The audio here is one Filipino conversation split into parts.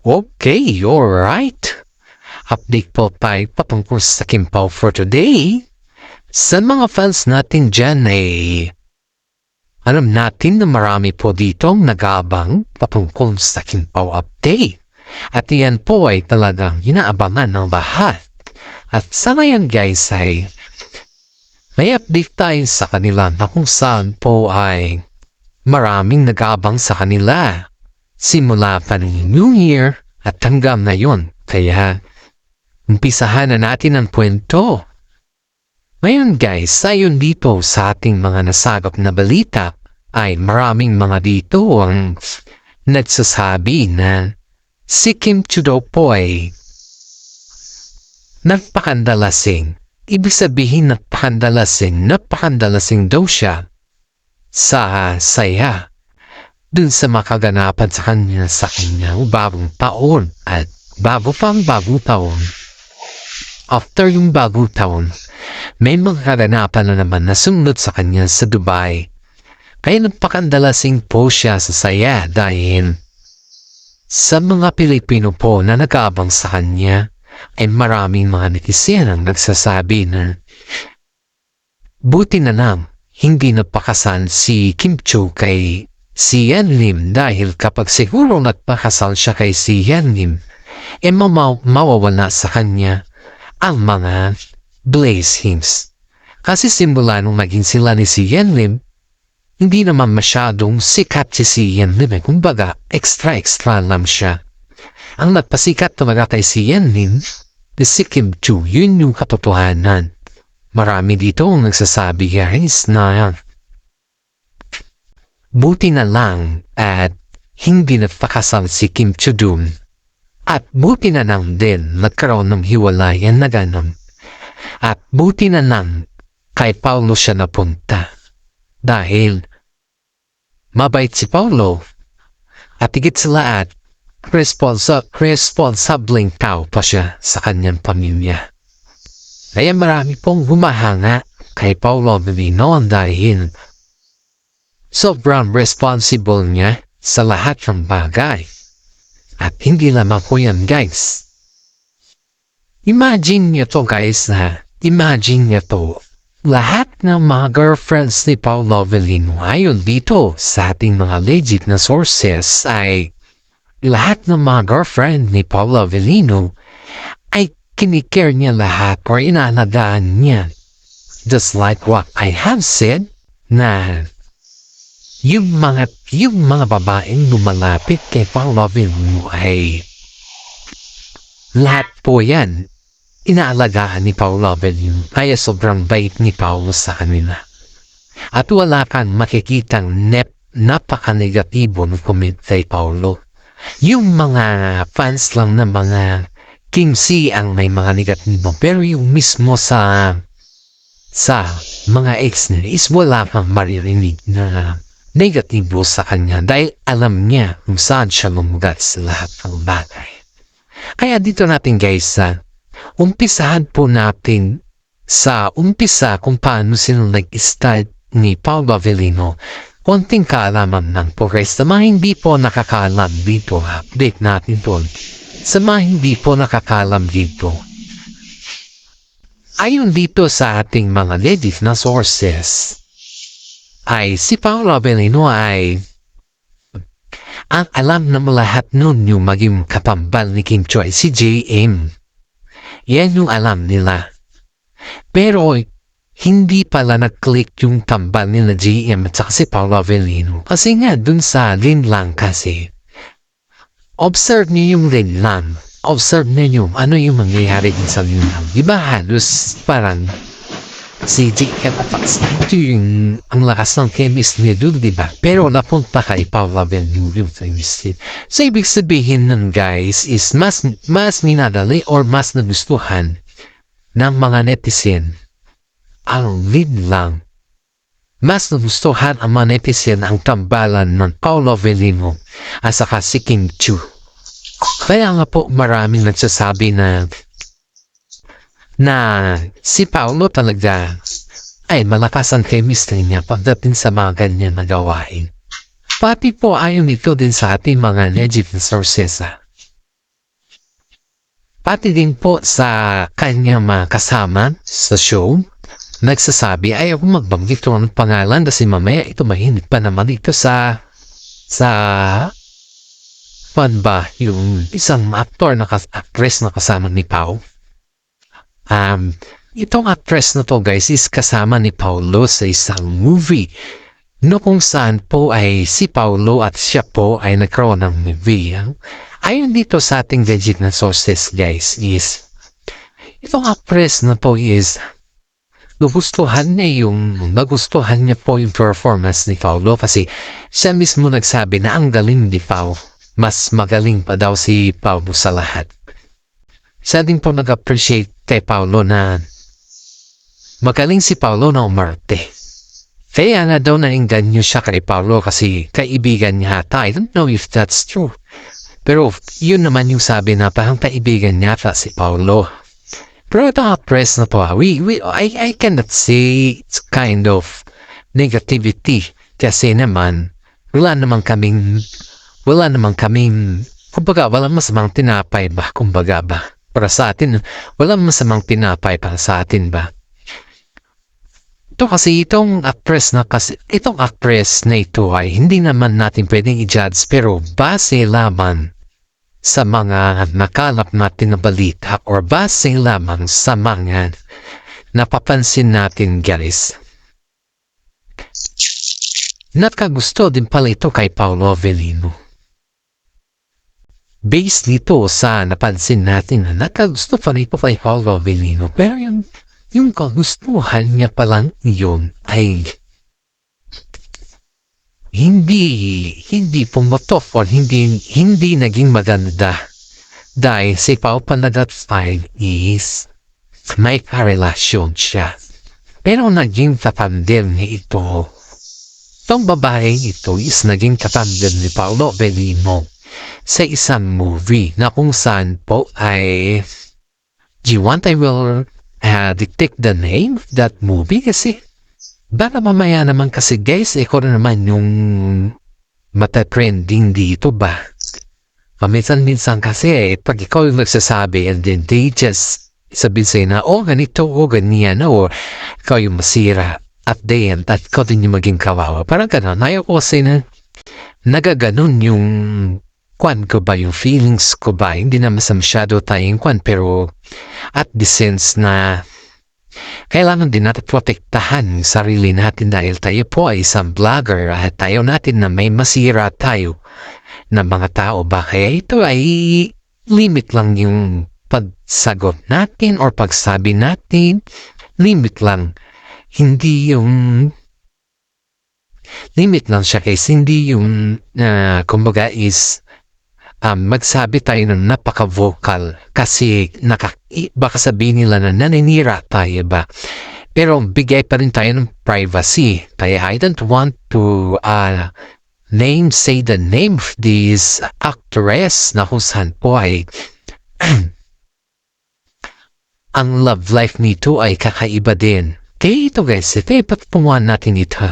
Okay, alright. Update po tayo patungkol sa Kim Pao for today. Sa mga fans natin dyan alam natin na marami po ditong nag-aabang patungkol sa Kim Pao update. At yan po ay talagang inaabangan ng lahat. At sa ngayon guys ay may update tayo sa kanila na kung saan po ay maraming nag-aabang sa kanila. Simula pa ng New Year at hanggang ngayon. Kaya umpisahan na natin ang kwento. Ngayon guys, ayon dito sa ating mga nasagap na balita ay maraming mga dito ang nagsasabi na si Kim Chiu daw po ay napakaandalasing. Ibig sabihin napakaandalasing daw siya sa saya dun sa makaganapan sa kanyang bagong taon at bago taon. After yung bagong taon, may mga kaganapan na naman na sumunod sa kanya sa Dubai. Kaya napakaandalasing po siya sa saya dahil sa mga Pilipino po na nag-aabang sa kanya ay maraming mga netizen ang nagsasabi na buti na lang hindi napakasal si Kim Chiu kay si Yan Lim dahil kapag siguro nagpakasal siya kay si Yan Lim mawawala sa kanya ang mga blessings. Kasi simula nung maging sila ni si Yan Lim, hindi naman masyadong sikat si Yan Lim. Kumbaga, extra lang siya. Ang nagpasikat talaga kay si Yan Lim, si Kim Chiu, yun yung katotohanan. Marami dito ang nagsasabi guys na buti na lang at hindi nagpakasal si Kim Chiu dun. At buti na lang din nagkaroon ng hiwalayan na ganon. At buti na lang kay Paulo siya napunta. Dahil mabait si Paulo at higit sa lahat responsableng tao pa siya sa kanyang pamilya. Kaya marami pong humahanga kay Paulo Avellino dahil sobrang responsible niya sa lahat ng bagay. At hindi lamang po yan guys. Imagine niyo to guys lahat ng mga girlfriends ni Paulo Avellino ayon dito sa ating mga legit na sources ay lahat ng mga girlfriend ni Paulo Avellino ay kinikare niya lahat or inaalagaan niya. Just like what I have said na yung mga babaeng lumalapit kay Paulo Avellino ay lahat po yan inaalagaan ni Paulo Avellino. Kaya sobrang bait ni Paulo sa kanila. At wala kang makikitang napaka-negatibo ng comment kay Paulo. Yung mga fans lang na mga King C ang may mga negatibo. Pero yung mismo sa mga ex na is wala kang maririnig na negatibo sa kanya dahil alam niya kung saan siya lumugat sa lahat ng bagay. Kaya dito natin guys umpisahan po natin sa umpisa kung paano sila nag-start ni Paulo Avellino. Konting kaalaman ng progress sa mga hindi po nakakaalam dito. Update natin to. Sa mga hindi po nakakaalam dito. Ayon dito sa ating mga legit na sources, ay si Paulo Avellino ay ang alam na lahat nun yung maging katambal ni Kim Chiu ay si JM. Yan yung alam nila. Pero hindi pala nag-click yung tambal nila JM at saka si Paulo Avellino. Kasi nga dun sa linlang kasi. Observe niyo yung linlang. Observe niyo ano yung mangyayari din sa linlang. Diba halos parang si JM ito yung ang lakas ng chemistry doon, diba? Pero napunta kay Paulo Avellino yung chemistry. So, ibig sabihin nun guys is mas minadali or mas nagustuhan ng mga netizen ang lead lang. Mas nagustuhan ang mga netizen ang tambalan ng Paulo Avellino at saka si Kim Chiu. Kaya nga po maraming nagsasabi na si Paulo talaga ay malakas ang chemistry niya pagdating sa mga ganyan na gawain. Pati po ayon ito din sa ating mga legit sources. Pati din po sa kanya mga kasama sa show, nagsasabi ayaw magbanggit ito ng pangalan kasi mamaya ito mahinit pa naman ito sa fan ba yung isang actor na actress na kasama ni Pao. Itong actress na to guys is kasama ni Paulo sa isang movie no kung saan po ay si Paulo at siya po ay nagkaroon ng movie. Ayon dito sa ating legit na sources guys is itong actress na po is nagustuhan niya po yung performance ni Paulo kasi siya mismo nagsabi na ang galing ni Pao. Mas magaling pa daw si Paulo sa lahat. Siya din po nag-appreciate kay Paulo na magaling si Paulo na umarte. Kaya na daw nainganyo siya kay Paulo kasi kaibigan niya ata. I don't know if that's true. Pero yun naman yung sabi na parang kaibigan niya ata si Paulo. Pero ito actress na po, I cannot say it's kind of negativity. Kasi naman, wala namang kaming, kumbaga, walang masamang tinapay ba, kumbaga ba, para sa atin, walang masamang tinapay para sa atin ba. Ito kasi, itong actress na ito ay hindi naman natin pwedeng i-judge, pero base lamang sa mga nakalap natin na balita or base lamang sa mga napapansin natin guys. Nakagusto din pala ito kay Paolo Avellino. Based nito sa napansin natin na nakagusto pala ito kay Paolo Avellino. Pero yung kagustuhan niya palang yun ay hindi pumotok o hindi naging maganda dahil si Pao Panagat-5 is may karelasyon siya. Pero naging kapandil ni ito. Itong babae ito is naging kapandil ni Paolo Avellino sa isang movie na kung saan po ay do you want I will dictate the name of that movie kasi baka mamaya naman kasi guys, ikaw na naman yung mata-trending dito ba? Paminsan-minsan kasi, pag ikaw yung nagsasabi and then they just sabihin sa'yo na, ganito, ganyan, o ikaw yung masira at the end, at ikaw din yung maging kawawa. Parang gano'n, ayaw ko kasi na nagaganon yung kwan ko ba, yung feelings ko ba, hindi naman sa masyado tayong kwan, pero at the sense na kailangan din natin protektahan ang sarili natin dahil tayo po ay isang vlogger at tayo natin na may masira tayo na mga tao ba. Kaya ito ay limit lang yung pagsagot natin or pagsabi natin. Limit lang. Limit lang siya guys. Hindi yung kumbaga is magsabi tayo ng napaka-vocal kasi baka sabihin nila na naninira tayo ba. Pero bigay pa rin tayo ng privacy. Kaya I don't want to say the name of this actress na kung saan po ay ang love life nito ay kakaiba din. Kaya ito guys, ipatpungan natin ito.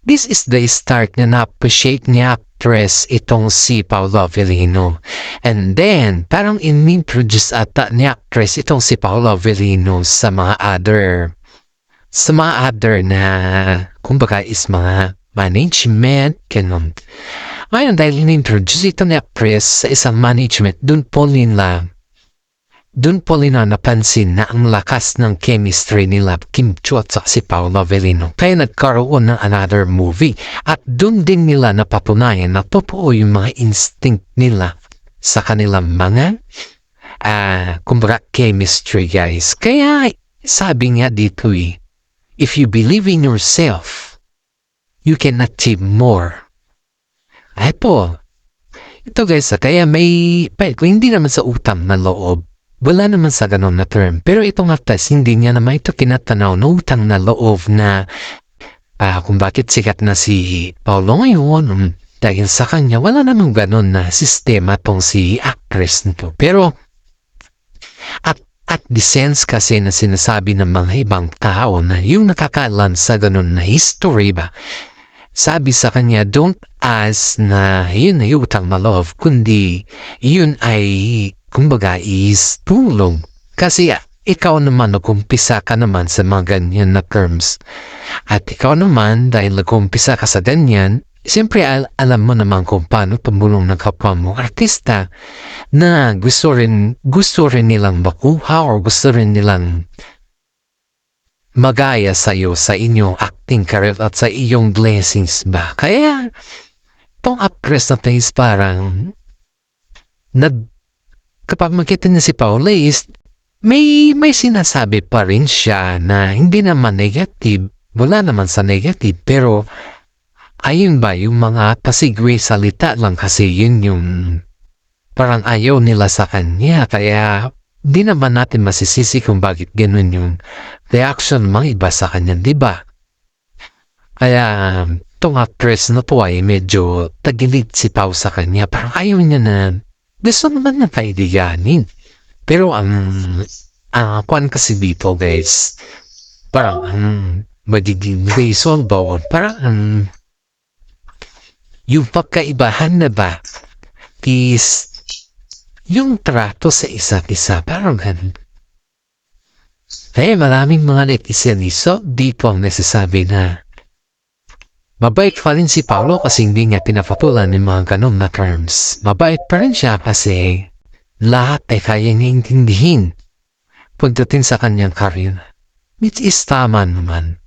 This is the start na na-appreciate ni actress itong si Paolo Avellino. And then, parang in-introduce ata ni actress itong si Paolo Avellino sa mga other na, kumbaga is mga management, ganun. Ngayon, dahil in-introduce ito ni actress sa isang management, dun po nila napansin na ang lakas ng chemistry nila Kim Chiu at si Paolo Avellino. Kaya nagkaroon ng another movie. At dun din nila napatunayan na totoo yung mga instinct nila sa kanilang mga kumbaga chemistry guys. Kaya sabi nga dito if you believe in yourself, you can achieve more. Ito guys, kaya hindi naman sa utang na loob. Wala naman sa ganun na term. Pero itong actress, hindi niya naman ito kinatanaw na utang na loob na kung bakit sikat na si Paolo ngayon. Dahil sa kanya, wala namang ganun na sistema tong si actress nito. Pero, at the sense kasi na sinasabi ng mga ibang tao na yung nakakaalam sa ganun na history ba, sabi sa kanya, don't ask na yun ay utang na loob, kundi yun ay kumbaga is tulong. Kasi ikaw naman nag-umpisa ka naman sa mga ganyan na terms. At ikaw naman dahil nag-umpisa ka sa ganyan, siyempre alam mo naman kung paano tumulong ng kapwa mo artista na gusto rin nilang makuha or gusto rin nilang magaya sa iyo sa inyong acting career at sa iyong blessings ba. Kaya tong actress na is parang kapag makita niya si Paula is may sinasabi pa rin siya na hindi naman negative, wala naman sa negative, pero ayun ba yung mga pasigwe salita lang kasi yun yung parang ayaw nila sa kanya, kaya di naman natin masisisi kung bakit ganun yung reaction mga iba sa kanya, di ba? Kaya tong actress na to ay medyo tagilid si Pao sa kanya, parang ayaw niya na gusto naman niya kaibiganin. Pero kuan kasi dito guys, parang magiging reason ba, parang yung pagkaibahan na ba is yung trato sa isa't isa, parang ganun. Kaya maraming mga netizen iso dito ang nasasabi na mabait pa rin si Paolo kasi hindi niya pinapatulan ng mga ganong na terms. Mabait pa rin siya kasi lahat ay kaya niya intindihin pagdating sa kanyang career. Which is tama naman.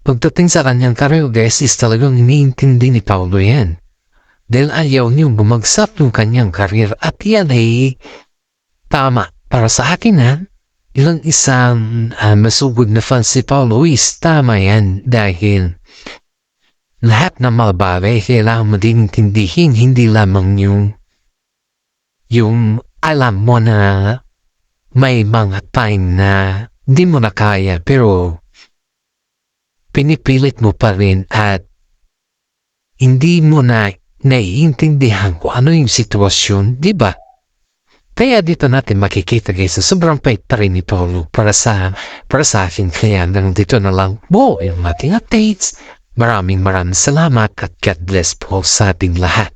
Pagdating sa kanyang career guys is talagang iniintindi ni Paolo yan. Dahil ayaw niyong bumagsak yung kanyang career at yan ay tama. Para sa akin ilang isang masugod na fan si Paolo is tama yan dahil lahat ng mga bagay kailangan mo din intindihin, hindi lamang yung alam mo na may mga time na hindi mo na kaya pero pinipilit mo pa rin at hindi mo na naiintindihan kung ano yung sitwasyon, di ba? Kaya dito natin makikita guys, sobrang pait pa rin ni Paolo para sa akin. Kaya dito na lang po yung ating updates. Maraming salamat at God bless po sa ating lahat.